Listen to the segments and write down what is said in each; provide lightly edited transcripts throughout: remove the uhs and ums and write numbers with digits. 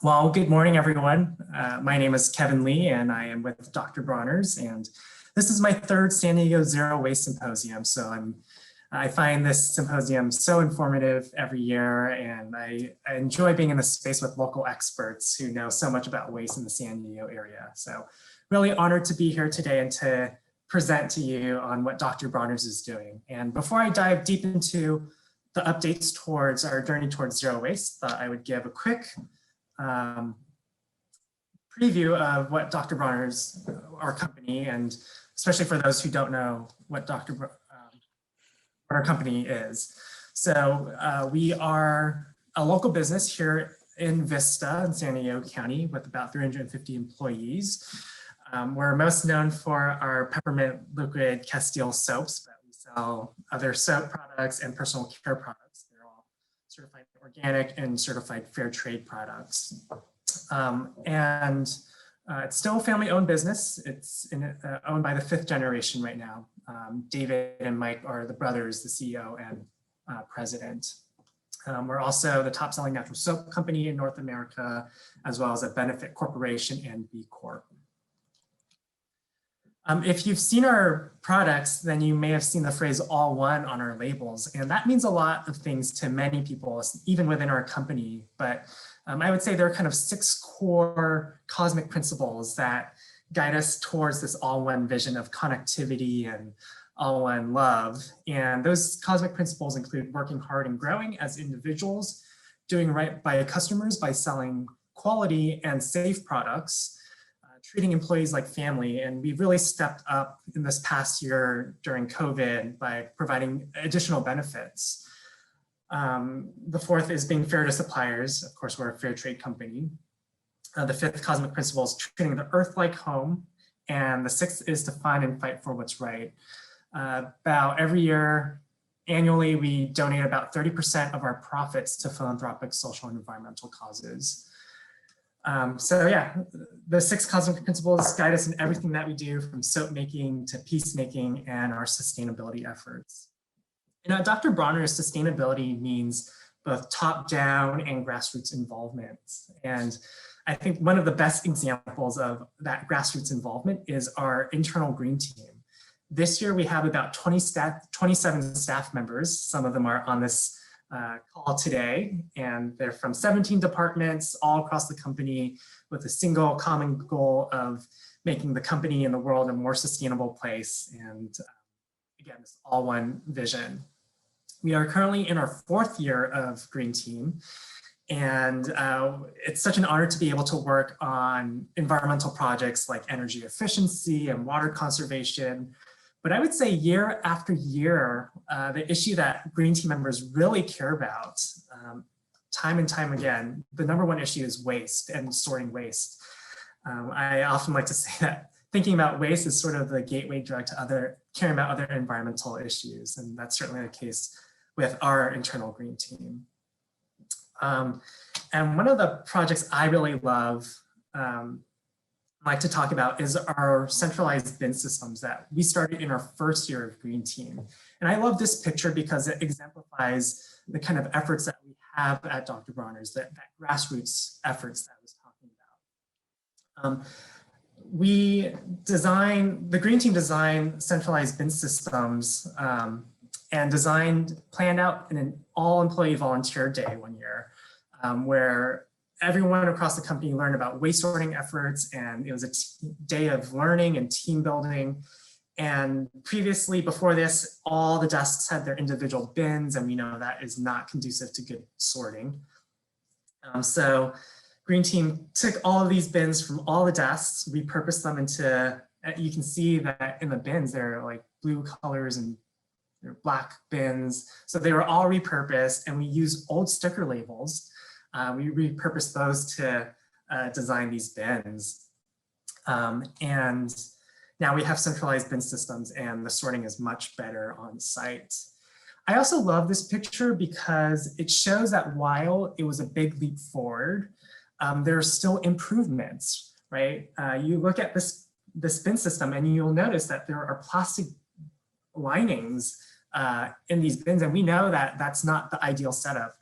Well, good morning, everyone. My name is Kevin Lee, and I am with Dr. Bronner's, and this is my third San Diego Zero Waste Symposium. So I find this symposium so informative every year, and I enjoy being in the space with local experts who know so much about waste in the San Diego area. So really honored to be here today and to present to you on what Dr. Bronner's is doing. And before I dive deep into the updates towards our journey towards zero waste, I would give a quick preview of what Dr. Bronner's, our company, and especially for those who don't know what what our company is. So we are a local business here in Vista in San Diego County with about 350 employees. We're most known for our peppermint liquid Castile soaps, but we sell other soap products and personal care products. They're all certified organic and certified fair trade products. It's still a family-owned business. It's owned by the 5th generation right now. David and Mike are the brothers, the CEO and president. We're also the top-selling natural soap company in North America, as well as a benefit corporation and B Corp. If you've seen our products, then you may have seen the phrase all one on our labels. And that means a lot of things to many people, even within our company. But I would say there are kind of 6 core cosmic principles that guide us towards this all one vision of connectivity and all one love. And those cosmic principles include working hard and growing as individuals, doing right by customers by selling quality and safe products, treating employees like family. And we've really stepped up in this past year during COVID by providing additional benefits. The 4th is being fair to suppliers. Of course, we're a fair trade company. The 5th cosmic principle is treating the earth like home. And the 6th is to find and fight for what's right. About every year, annually, we donate about 30% of our profits to philanthropic, social, and environmental causes. So yeah, the 6 cosmic principles guide us in everything that we do, from soap making to peacemaking and our sustainability efforts. At Dr. Bronner's, sustainability means both top-down and grassroots involvement. And I think one of the best examples of that grassroots involvement is our internal green team. This year, we have about 27 staff members. Some of them are on this call today, and they're from 17 departments all across the company with a single common goal of making the company and the world a more sustainable place. And again, this all one vision. We are currently in our 4th year of Green Team, and it's such an honor to be able to work on environmental projects like energy efficiency and water conservation. But I would say year after year, the issue that Green Team members really care about, time and time again, the #1 issue is waste and sorting waste. I often like to say that thinking about waste is sort of the gateway drug to caring about other environmental issues. And that's certainly the case with our internal Green Team. And one of the projects I really love, like to talk about, is our centralized bin systems that we started in our 1st year of Green Team. And I love this picture because it exemplifies the kind of efforts that we have at Dr. Bronner's, that grassroots efforts that I was talking about. The Green Team designed centralized bin systems and planned out an all-employee volunteer day one year, where everyone across the company learned about waste sorting efforts, and it was a day of learning and team building. And previously, before this, all the desks had their individual bins, and we know that is not conducive to good sorting. So Green Team took all of these bins from all the desks, repurposed them into, you can see that in the bins, they're like blue colors and they're black bins. So they were all repurposed, and we used old sticker labels. We repurposed those to design these bins. And now we have centralized bin systems, and the sorting is much better on site. I also love this picture because it shows that while it was a big leap forward, there are still improvements, right? You look at this bin system and you'll notice that there are plastic linings in these bins, and we know that that's not the ideal setup.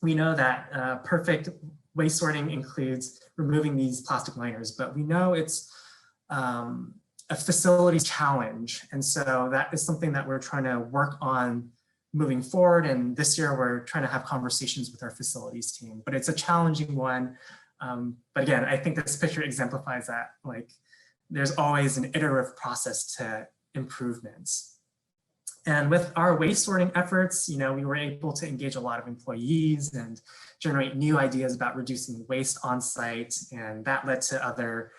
We know that perfect waste sorting includes removing these plastic liners, but we know it's a facility challenge. And so that is something that we're trying to work on moving forward. And this year we're trying to have conversations with our facilities team, but it's a challenging one. But again, I think this picture exemplifies that, like, there's always an iterative process to improvements. And with our waste sorting efforts, we were able to engage a lot of employees and generate new ideas about reducing waste on site. And that led to other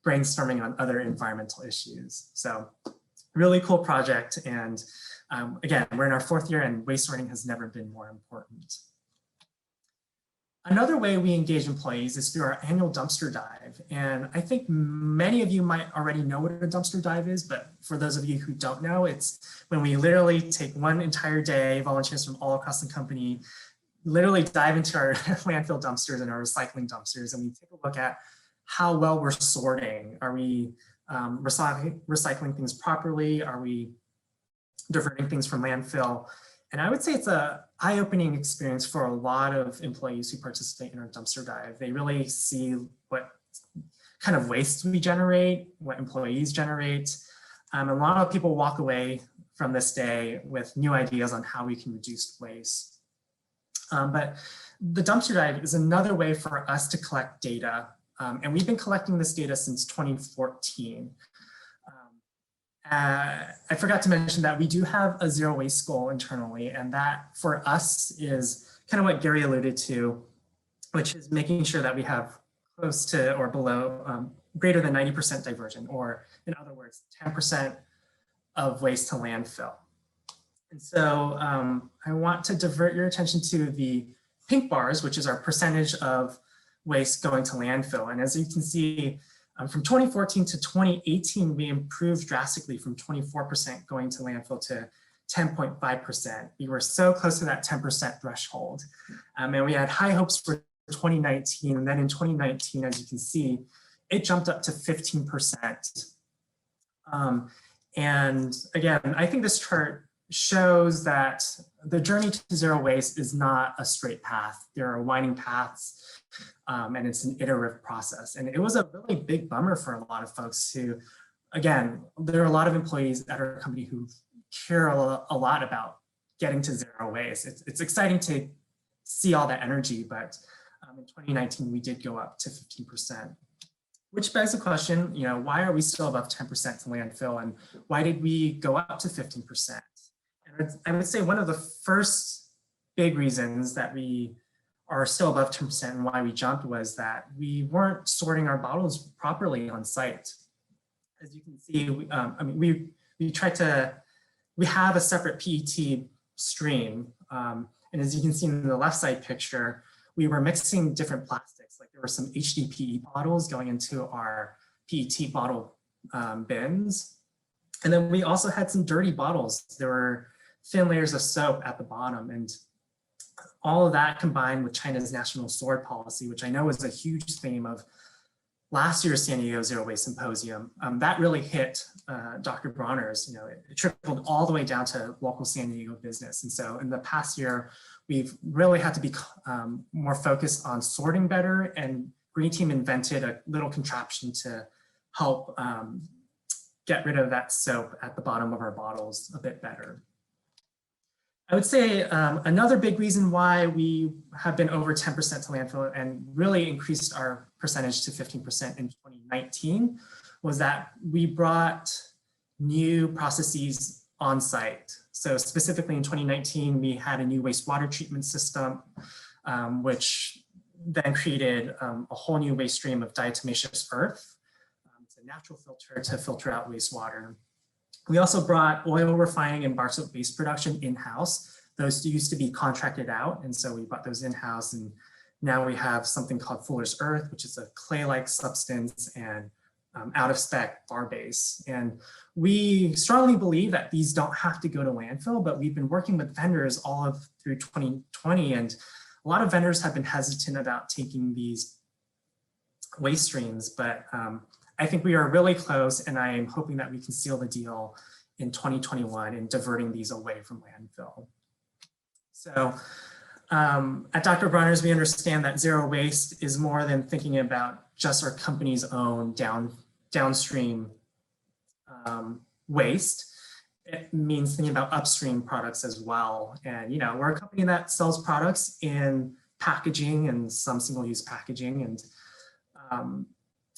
brainstorming on other environmental issues. So really cool project. And again, we're in our 4th year and waste sorting has never been more important. Another way we engage employees is through our annual dumpster dive. And I think many of you might already know what a dumpster dive is, but for those of you who don't know, it's when we literally take one entire day, volunteers from all across the company, literally dive into our landfill dumpsters and our recycling dumpsters, and we take a look at how well we're sorting. Are we recycling things properly? Are we diverting things from landfill? And I would say it's an eye-opening experience for a lot of employees who participate in our dumpster dive. They really see what kind of waste we generate, what employees generate. A lot of people walk away from this day with new ideas on how we can reduce waste. But the dumpster dive is another way for us to collect data. And we've been collecting this data since 2014. I forgot to mention that we do have a zero waste goal internally, and that for us is kind of what Gary alluded to, which is making sure that we have close to or below greater than 90% diversion, or in other words, 10% of waste to landfill. And so I want to divert your attention to the pink bars, which is our percentage of waste going to landfill. And as you can see, from 2014 to 2018, we improved drastically from 24% going to landfill to 10.5%. We were so close to that 10% threshold. And we had high hopes for 2019. And then in 2019, as you can see, it jumped up to 15%. And again, I think this chart shows that the journey to zero waste is not a straight path. There are winding paths. And it's an iterative process. And it was a really big bummer for a lot of folks who, again, there are a lot of employees at our company who care a lot about getting to zero waste. It's exciting to see all that energy, but in 2019, we did go up to 15%, which begs the question, why are we still above 10% to landfill, and why did we go up to 15%? And I would say one of the first big reasons that we are still above 10% and why we jumped was that we weren't sorting our bottles properly on site. As you can see, we have a separate PET stream. And as you can see in the left side picture, we were mixing different plastics. Like there were some HDPE bottles going into our PET bottle bins. And then we also had some dirty bottles. There were thin layers of soap at the bottom, and all of that combined with China's national sword policy, which I know is a huge theme of last year's San Diego Zero Waste Symposium, that really hit Dr. Bronner's. It trickled all the way down to local San Diego business. And so in the past year, we've really had to be more focused on sorting better, and Green Team invented a little contraption to help get rid of that soap at the bottom of our bottles a bit better. I would say another big reason why we have been over 10% to landfill and really increased our percentage to 15% in 2019 was that we brought new processes on site. So specifically in 2019, we had a new wastewater treatment system, which then created a whole new waste stream of diatomaceous earth. It's a natural filter to filter out wastewater. We also brought oil refining and bar soap base production in-house. Those used to be contracted out, and so we brought those in-house, and now we have something called Fuller's Earth, which is a clay-like substance and out-of-spec bar base. And we strongly believe that these don't have to go to landfill, but we've been working with vendors through 2020, and a lot of vendors have been hesitant about taking these waste streams, but I think we are really close, and I am hoping that we can seal the deal in 2021 in diverting these away from landfill. So At Dr. Bronner's, we understand that zero waste is more than thinking about just our company's own downstream waste. It means thinking about upstream products as well. And, you know, we're a company that sells products in packaging and some single-use packaging, and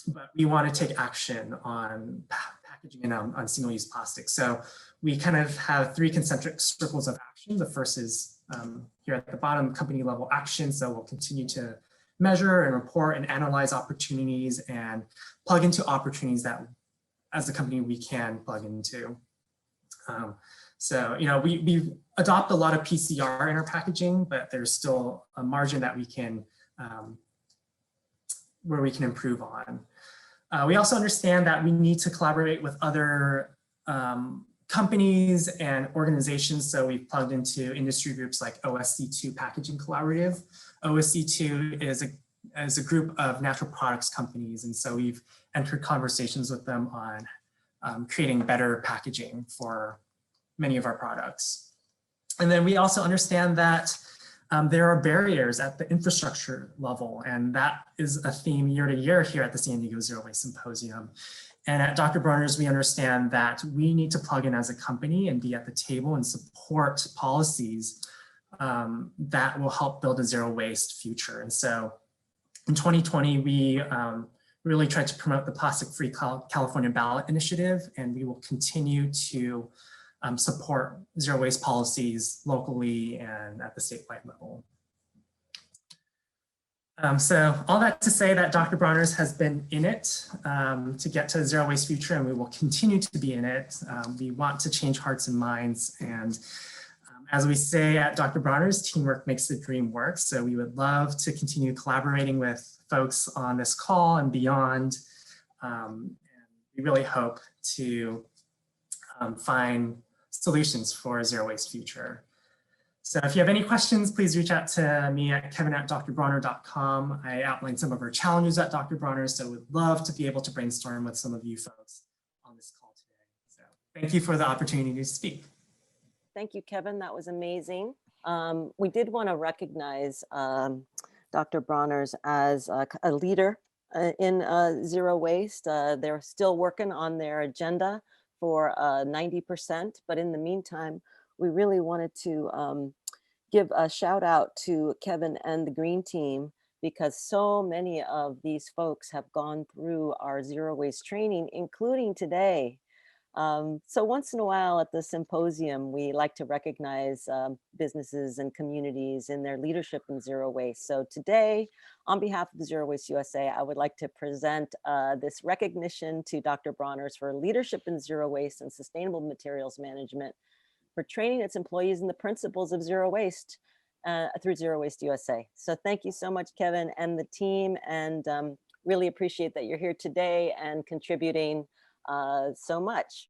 but we want to take action on packaging and on single-use plastic. So we kind of have 3 concentric circles of action. The first is here at the bottom, company level action. So we'll continue to measure and report and analyze opportunities and plug into opportunities that as a company we can plug into. So, you know, we adopt a lot of PCR in our packaging, but there's still a margin that we can, where we can improve on. We also understand that we need to collaborate with other companies and organizations. So we've plugged into industry groups like OSC2 Packaging Collaborative. OSC2 is a group of natural products companies. And so we've entered conversations with them on creating better packaging for many of our products. And then we also understand that there are barriers at the infrastructure level, and that is a theme year to year here at the San Diego Zero Waste Symposium. And at Dr. Bronner's, we understand that we need to plug in as a company and be at the table and support policies that will help build a zero waste future. And so in 2020, we really tried to promote the Plastic Free California Ballot Initiative, and we will continue to support zero waste policies locally and at the statewide level. So all that to say that Dr. Bronner's has been in it to get to a zero waste future, and we will continue to be in it. We want to change hearts and minds, and as we say at Dr. Bronner's, teamwork makes the dream work. So we would love to continue collaborating with folks on this call and beyond. And we really hope to find solutions for a zero waste future. So if you have any questions, please reach out to me at kevin@drbronner.com. I outlined some of our challenges at Dr. Bronner, so would love to be able to brainstorm with some of you folks on this call today. So thank you for the opportunity to speak. Thank you, Kevin. That was amazing. We did want to recognize Dr. Bronner's as a leader in zero waste. They're still working on their agenda for 90%, but in the meantime, we really wanted to give a shout out to Kevin and the Green Team, because so many of these folks have gone through our zero waste training, including today. So once in a while at the symposium, we like to recognize businesses and communities in their leadership in zero waste. So today, on behalf of the Zero Waste USA, I would like to present this recognition to Dr. Bronner's for leadership in zero waste and sustainable materials management, for training its employees in the principles of zero waste through Zero Waste USA. So thank you so much, Kevin and the team, and really appreciate that you're here today and contributing so much.